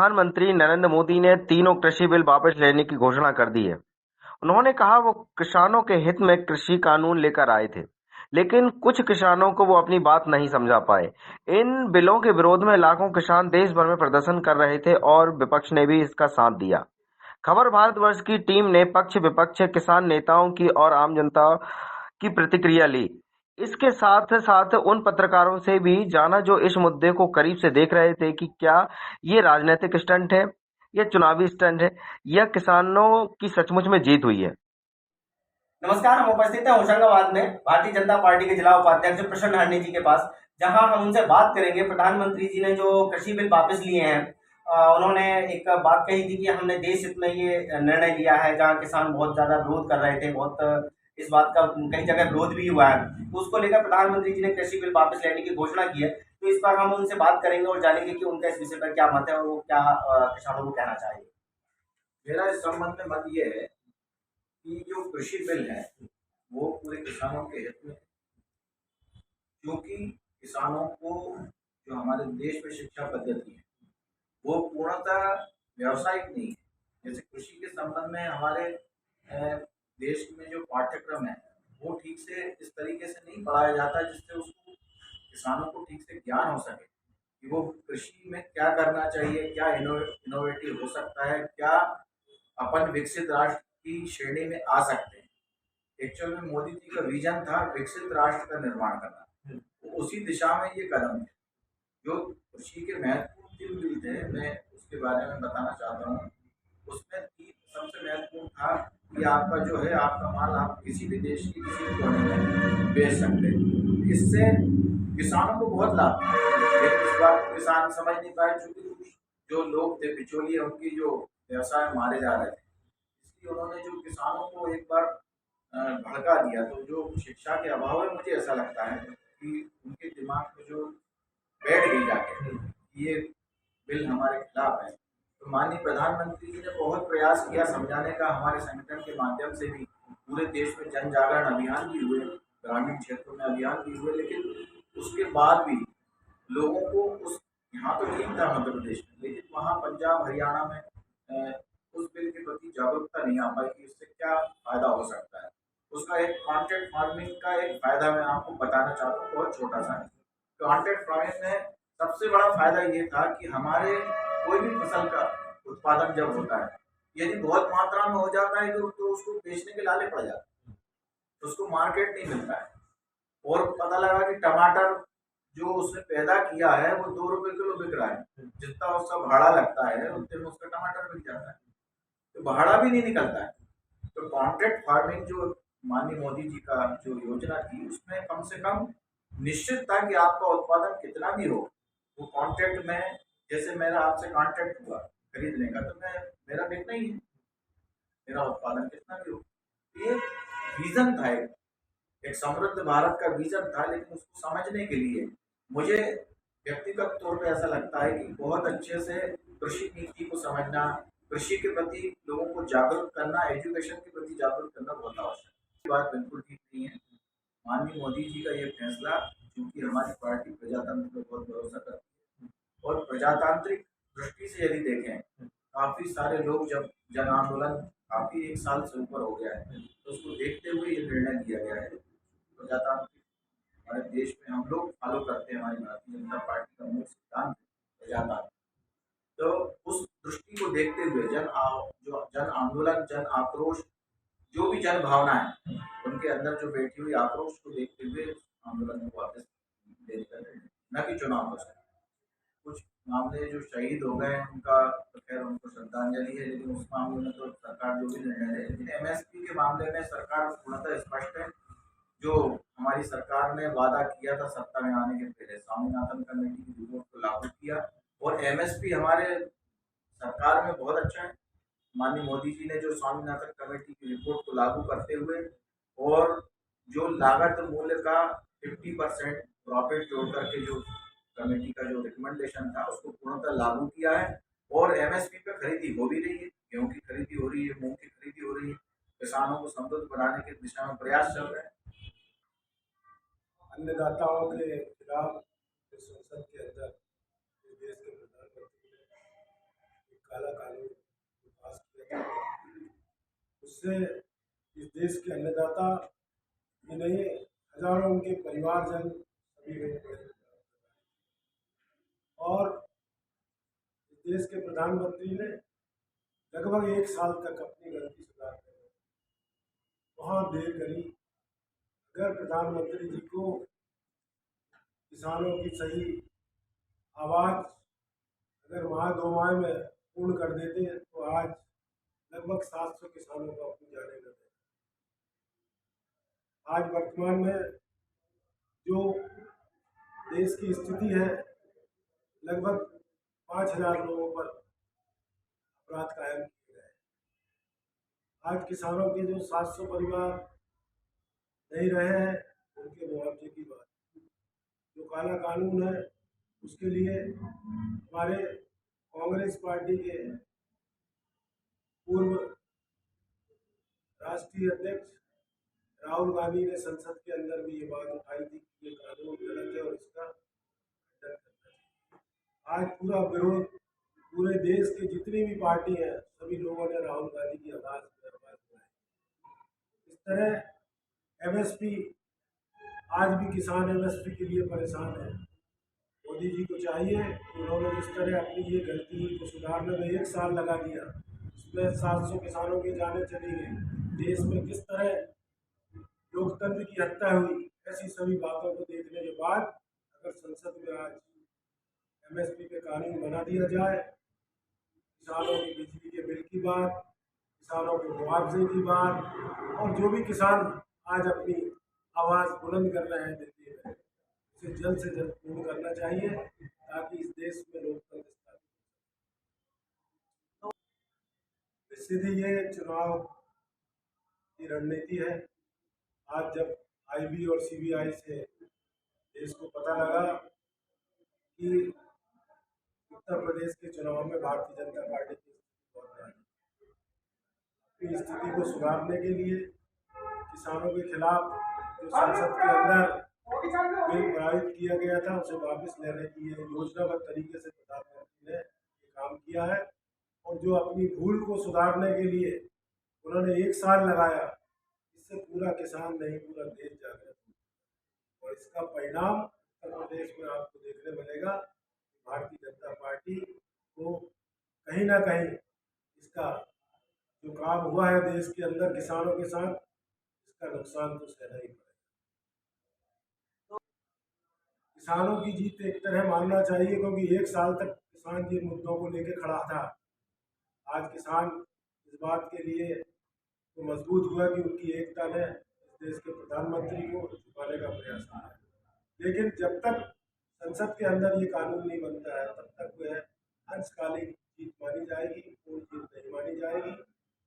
प्रधानमंत्री नरेंद्र मोदी ने तीनों कृषि बिल वापस लेने की घोषणा कर दी है। उन्होंने कहा वो किसानों के हित में कृषि कानून लेकर आए थे, लेकिन कुछ किसानों को वो अपनी बात नहीं समझा पाए। इन बिलों के विरोध में लाखों किसान देश भर में प्रदर्शन कर रहे थे और विपक्ष ने भी इसका साथ दिया। खबर भारतवर्ष की टीम ने पक्ष विपक्ष किसान नेताओं की और आम जनता की प्रतिक्रिया ली। इसके साथ साथ उन पत्रकारों से भी जाना जो इस मुद्दे को करीब से देख रहे थे कि क्या ये राजनीतिक स्टंट है या चुनावी स्टंट है या किसानों की सचमुच में जीत हुई है। नमस्कार। हम उपस्थित हैं होशंगाबाद में भारतीय जनता पार्टी के जिला उपाध्यक्ष प्रसन्न हरणी जी के पास, जहां हम उनसे बात करेंगे। प्रधानमंत्री जी ने जो कृषि बिल वापस लिए हैं, उन्होंने एक बात कही थी कि हमने देश हित में ये निर्णय लिया है। जहां किसान बहुत ज्यादा विरोध कर रहे थे, बहुत इस बात का कई जगह विरोध भी हुआ है, तो उसको लेकर प्रधानमंत्री जी ने कृषि बिल वापस लेने की घोषणा की है। तो इस पर हम उनसे बात करेंगे और जानेंगे कि उनका इस विषय पर क्या मत है और वो क्या किसानों को कहना चाहेंगे। मेरा इस संबंध में मत ये है कि जो कृषि बिल है वो पूरे किसानों के हित में, क्योंकि किसानों को जो हमारे देश में शिक्षा पद्धति है वो पूर्णतः व्यावसायिक नहीं है। जैसे कृषि के संबंध में हमारे देश में जो पाठ्यक्रम है वो ठीक से इस तरीके से नहीं पढ़ाया जाता जिससे उसको किसानों को ठीक से ज्ञान हो सके कि वो कृषि में क्या करना चाहिए, क्या इनोवेटिव हो सकता है, क्या अपन विकसित राष्ट्र की श्रेणी में आ सकते हैं। एक्चुअल में मोदी जी का विजन था विकसित राष्ट्र का निर्माण करना, तो उसी दिशा में ये कदम थे। जो कृषि के महत्वपूर्ण तीन बिल थे, मैं उसके बारे में बताना चाहता हूँ। उसमें तीन सबसे महत्वपूर्ण था कि आपका जो है आपका माल आप किसी भी देश की किसी भी कोने में बेच सकते हैं। इससे किसानों को बहुत लाभ था, लेकिन इस बात को किसान समझ नहीं पाए, क्योंकि जो लोग थे बिचौलिए उनकी जो व्यवसाय मारे जा रहे थे। इसलिए उन्होंने जो किसानों को एक बार भड़का दिया। तो जो शिक्षा के अभाव में मुझे ऐसा लगता है कि उनके दिमाग में जो बैठ गई जाके ये बिल हमारे खिलाफ है। तो माननीय प्रधानमंत्री जी ने बहुत प्रयास किया समझाने का, हमारे संगठन के माध्यम से भी पूरे देश में जन जागरण अभियान भी हुए, ग्रामीण क्षेत्रों में अभियान भी हुए, लेकिन उसके बाद भी लोगों को उस यहाँ तो ठीक था मध्य प्रदेश में, लेकिन वहाँ पंजाब हरियाणा में उस बिल के प्रति जागरूकता नहीं आ पाई कि इससे क्या फायदा हो सकता है। उसका एक कॉन्ट्रैक्ट फार्मिंग का एक फायदा मैं आपको बताना चाहता हूँ, बहुत छोटा सा। कॉन्ट्रैक्ट फार्मिंग में सबसे बड़ा फायदा ये था कि हमारे कोई भी फसल का उत्पादन जब होता है, यदि बहुत मात्रा में हो जाता है तो उसको बेचने के लाले पड़ जाते हैं, तो उसको मार्केट नहीं मिलता है। और पता लगा कि टमाटर जो उसने पैदा किया है वो 2 रुपए किलो बिक रहा है, जितना उसका भाड़ा लगता है उतने में उसका टमाटर बिक जाता है, तो भाड़ा भी नहीं निकलता है। तो कॉन्ट्रैक्ट फार्मिंग जो माननीय मोदी जी का जो योजना थी, उसमें कम से कम निश्चित था कि आपका उत्पादन कितना भी हो, वो कॉन्ट्रैक्ट में, जैसे मेरा आपसे कॉन्ट्रैक्ट हुआ खरीदने का, तो मैं मेरा बिकना ही है, मेरा उत्पादन कितना भी हो। ये विजन था, एक समृद्ध भारत का विजन था, लेकिन उसको समझने के लिए मुझे व्यक्तिगत तौर पे ऐसा लगता है कि बहुत अच्छे से कृषि नीति को समझना, कृषि के प्रति लोगों को जागरूक करना, एजुकेशन के प्रति जागरूक करना बहुत आवश्यक है। ये बात बिल्कुल ठीक नहीं है। माननीय मोदी जी का ये फैसला, क्योंकि हमारी पार्टी प्रजातंत्र पर बहुत भरोसा करती है और प्रजातांत्रिक दृष्टि से यदि देखें, काफी सारे लोग जब जन आंदोलन काफी 1 साल से ऊपर हो गया है, तो उसको देखते हुए ये निर्णय लिया गया है। प्रजातांत्रिक हमारे देश में हम लोग फॉलो करते हैं, हमारी भारतीय जनता पार्टी का मूल सिद्धांत है प्रजातांत्रिक। तो उस दृष्टि को देखते हुए जो जन आंदोलन, जन आक्रोश, जो भी जन भावना है उनके अंदर जो बैठी हुई आक्रोश को देखते हुए आंदोलन को वापस लेने का निर्णय, न कि चुनाव को। कुछ मामले जो शहीद हो गए उनका तो खैर उनको श्रद्धांजलि है, लेकिन उस मामले में तो सरकार जो भी निर्णय ले, लेकिन एमएसपी के मामले में सरकार पूर्णतः स्पष्ट है। जो हमारी सरकार ने वादा किया था सत्ता में आने के पहले, स्वामीनाथन कमेटी की रिपोर्ट को लागू किया, और एमएसपी हमारे सरकार में बहुत अच्छा है। माननीय मोदी जी ने जो स्वामीनाथन कमेटी की रिपोर्ट को लागू करते हुए और जो लागत मूल्य का 50% प्रॉफिट जोड़ करके जो कमेटी का जो रिकमेंडेशन था उसको पूर्णतः लागू किया है, और एमएसपी पे खरीदी हो भी रही है, गेहूं की खरीदी हो रही है, मूंग की खरीदी हो रही है। किसानों को समृद्ध बनाने की दिशा में प्रयास चल रहे हैं। अन्नदाताओं के खिलाफ जो संसद के अंदर जो देश के प्रधानमंत्री ने काला कानून पास किया था, उससे इस देश के अन्नदाता ही नहीं, हजारों उनके परिवारजन सभी लोग पड़े। और इस देश के प्रधानमंत्री ने लगभग 1 साल तक अपनी गलती सुधार कर वहाँ देर करी। अगर प्रधानमंत्री जी को किसानों की सही आवाज़ अगर माह 2 माह में पूर्ण कर देते हैं तो आज लगभग 700 किसानों को अपनी जाने न दें। आज वर्तमान में जो देश की स्थिति है, लगभग 5,000 लोगों पर अपराध कायम किए गए। आज किसानों के जो 700 परिवार नहीं रहे हैं, उनके मुआवजे की बात, जो काला कानून है उसके लिए हमारे कांग्रेस पार्टी के पूर्व राष्ट्रीय अध्यक्ष राहुल गांधी ने संसद के अंदर भी ये बात उठाई थी कि ये कानून गलत है और इसका खंडन करना चाहिए। आज पूरा विरोध, पूरे देश के जितनी भी पार्टी हैं, सभी लोगों ने राहुल गांधी की आवाज़ उठाई। इस तरह एमएसपी, आज भी किसान एमएसपी के लिए परेशान है। मोदी जी को चाहिए कि उन्होंने जिस तरह अपनी ये गलती को सुधारने में 1 साल लगा दिया, इसमें 700 किसानों की जानें चली गई, देश में किस तरह लोकतंत्र की हत्या हुई, ऐसी सभी बातों को देखने के बाद अगर संसद में आज एमएसपी पे कानून बना दिया जाए, किसानों की बिजली के बिल की बात, किसानों के मुआवजे की बात, और जो भी किसान आज अपनी आवाज़ बुलंद कर रहे हैं दिल्ली में, उसे जल्द से जल्द पूर्ण करना चाहिए ताकि इस देश में लोकतंत्र स्थापित हो। सीधी ये चुनाव की रणनीति है। आज जब आईबी और सीबीआई से देश को पता लगा कि उत्तर प्रदेश के चुनाव में भारतीय जनता पार्टी की स्थिति बहुत खराब है, स्थिति को सुधारने के लिए किसानों के खिलाफ जो संसद के अंदर बिल पारित किया गया था उसे वापस लेने की योजनाबद्ध तरीके से प्रधानमंत्री ने ये काम किया है। और जो अपनी भूल को सुधारने के लिए उन्होंने 1 साल लगाया, इससे पूरा किसान नहीं पूरा देश जागृत हुआ। और इसका परिणाम उत्तर प्रदेश में आपको देखने मिलेगा। भारतीय जनता पार्टी को कहीं ना कहीं इसका जो काम हुआ है देश के अंदर किसानों के साथ, इसका नुकसान तो सहना ही पड़ेगा। तो किसानों की जीत एक तरह मानना चाहिए, क्योंकि 1 साल तक किसान जिन मुद्दों को लेकर खड़ा था, आज किसान इस बात के लिए तो मजबूत हुआ कि उनकी एकता ने इस देश के प्रधानमंत्री को छुपाने का प्रयास किया। लेकिन जब तक संसद के अंदर ये कानून नहीं बनता है, तब तक वह अंशकालिक जीत मानी जाएगी, पूर्ण जीत नहीं मानी जाएगी।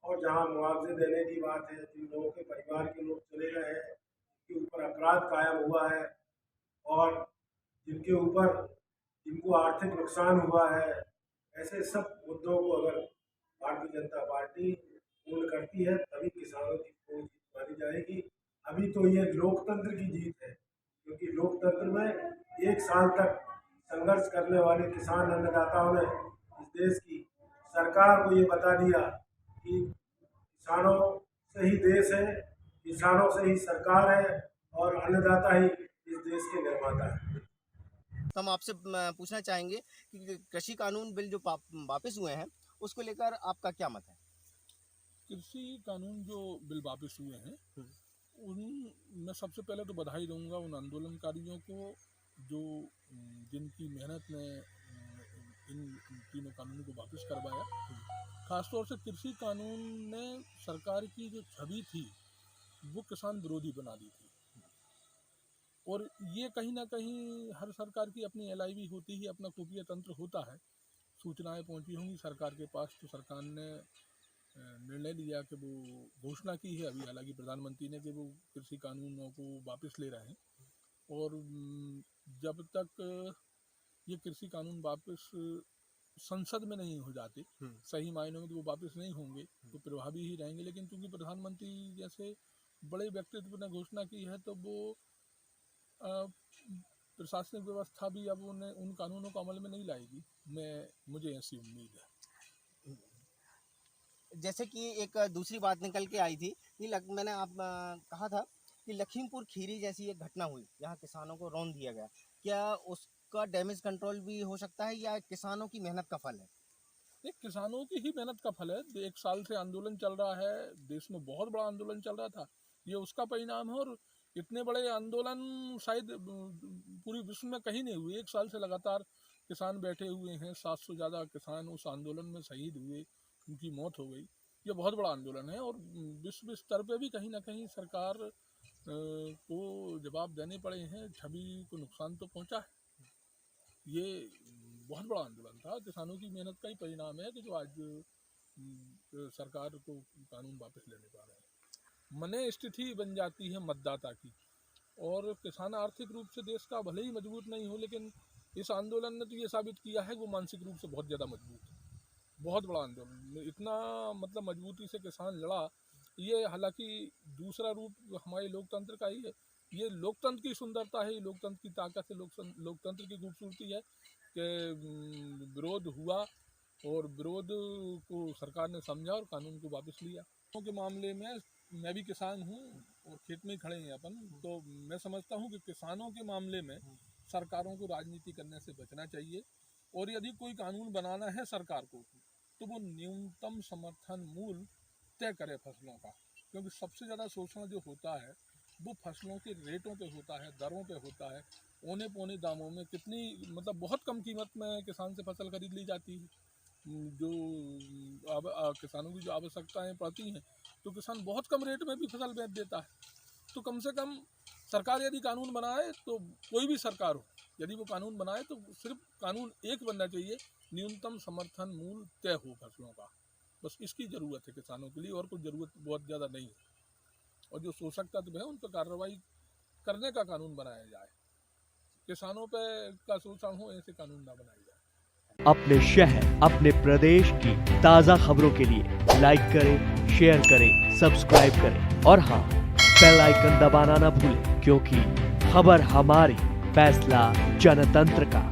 और जहाँ मुआवजे देने की बात है, जिन लोगों के परिवार के लोग चले गए हैं, जिनके ऊपर अपराध कायम हुआ है और जिनके ऊपर जिनको आर्थिक नुकसान हुआ है, ऐसे सब मुद्दों को अगर भारतीय जनता पार्टी पूर्ण करती है तभी किसानों की पूर्ण जीत मानी जाएगी। अभी तो ये लोकतंत्र की जीत है, क्योंकि लोकतंत्र में 1 साल तक संघर्ष करने वाले किसान अन्नदाताओं ने इस देश की सरकार को ये बता दिया कि किसानों से ही देश है, किसानों से ही सरकार है और अन्नदाता ही इस देश के निर्माता है। तो हम आपसे पूछना चाहेंगे कि कृषि कानून बिल जो वापस हुए हैं उसको लेकर आपका क्या मत है? कृषि कानून जो बिल वापस हुए हैं उन मैं सबसे पहले तो बधाई दूंगा उन आंदोलनकारियों को जो जिनकी मेहनत ने इन तीनों कानूनों को वापस करवाया। खासतौर से कृषि कानून ने सरकार की जो छवि थी वो किसान विरोधी बना दी थी, और ये कहीं ना कहीं हर सरकार की अपनी LIB होती है, अपना खुफिया तंत्र होता है। सूचनाएं पहुंची होंगी सरकार के पास, तो सरकार ने निर्णय लिया कि वो घोषणा की है अभी, हालांकि प्रधानमंत्री ने, कि वो कृषि कानूनों को वापस ले रहे हैं। और जब तक ये कृषि कानून वापस संसद में नहीं हो जाते सही मायनों में, तो वो वापस नहीं होंगे, तो प्रभावी ही रहेंगे। लेकिन चूंकि प्रधानमंत्री जैसे बड़े व्यक्तित्व ने घोषणा की है, तो वो प्रशासनिक व्यवस्था भी अब उन कानूनों को अमल में नहीं लाएगी, मुझे ऐसी उम्मीद है। जैसे कि एक दूसरी बात निकल के आई थी कि मैंने कहा था कि लखीमपुर खीरी जैसी एक घटना हुई जहाँ किसानों को रौंद दिया गया, क्या उसका डैमेज कंट्रोल भी हो सकता है या किसानों की मेहनत का फल है? ये किसानों की ही मेहनत का फल है। 1 साल से आंदोलन चल रहा है, देश में बहुत बड़ा आंदोलन चल रहा था, ये उसका परिणाम है। और इतने बड़े आंदोलन शायद पूरी विश्व में कहीं नहीं हुए। 1 साल से लगातार किसान बैठे हुए हैं, 700 ज़्यादा किसान उस आंदोलन में शहीद हुए, उनकी मौत हो गई। ये बहुत बड़ा आंदोलन है और विश्व स्तर पे भी कहीं ना कहीं सरकार को जवाब देने पड़े हैं, छवि को नुकसान तो पहुंचा है। ये बहुत बड़ा आंदोलन था, किसानों की मेहनत का ही परिणाम है कि जो आज सरकार को कानून वापस लेने पा रहे हैं। मने स्थिति बन जाती है मतदाता की, और किसान आर्थिक रूप से देश का भले ही मजबूत नहीं हो, लेकिन इस आंदोलन ने तो ये साबित किया है कि वो मानसिक रूप से बहुत ज़्यादा मजबूत है। बहुत बड़ा आंदोलन, इतना मतलब मजबूती से किसान लड़ा। ये हालांकि दूसरा रूप हमारे लोकतंत्र का ही है। ये लोकतंत्र की सुंदरता है, लोकतंत्र की ताकत है, लोकतंत्र की खूबसूरती है कि विरोध हुआ और विरोध को सरकार ने समझा और कानून को वापस लिया। के मामले में मैं भी किसान हूँ और खेत में ही खड़े हैं अपन, तो मैं समझता हूँ कि किसानों के मामले में सरकारों को राजनीति करने से बचना चाहिए। और यदि कोई कानून बनाना है सरकार को, तो वो न्यूनतम समर्थन मूल्य तय करे फसलों का, क्योंकि सबसे ज़्यादा शोषण जो होता है वो फसलों के रेटों पे होता है, दरों पे होता है। औने पौने दामों में कितनी मतलब बहुत कम कीमत में किसान से फसल खरीद ली जाती है। जो किसानों की जो आवश्यकताएं पड़ती हैं, तो किसान बहुत कम रेट में भी फसल बेच देता है। तो कम से कम सरकार यदि कानून बनाए, तो कोई भी सरकार हो, यदि वो कानून बनाए तो सिर्फ कानून एक बनना चाहिए, न्यूनतम समर्थन मूल्य तय हो फसलों का। बस इसकी ज़रूरत है किसानों के लिए, और कुछ ज़रूरत बहुत ज़्यादा नहीं है। और जो शोषक तत्व है उन पर कार्रवाई करने का कानून बनाया जाए, किसानों पे का शोषण हो ऐसे कानून ना बनाए जाए। अपने शहर, अपने प्रदेश की ताज़ा खबरों के लिए लाइक करें, शेयर करें, सब्सक्राइब करें और हाँ, बेल आइकन दबाना ना भूलें, क्योंकि खबर हमारी, फैसला जनतंत्र का।